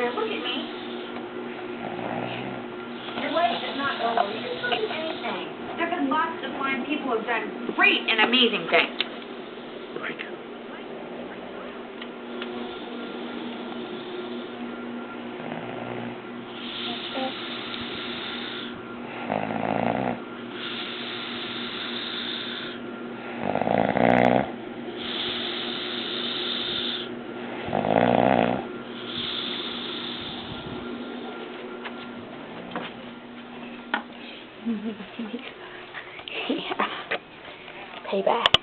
everywhere. Look at me. Your life is not over. You can still do anything. There have been lots of fine people who have done great and amazing things. Right. Yeah. Payback.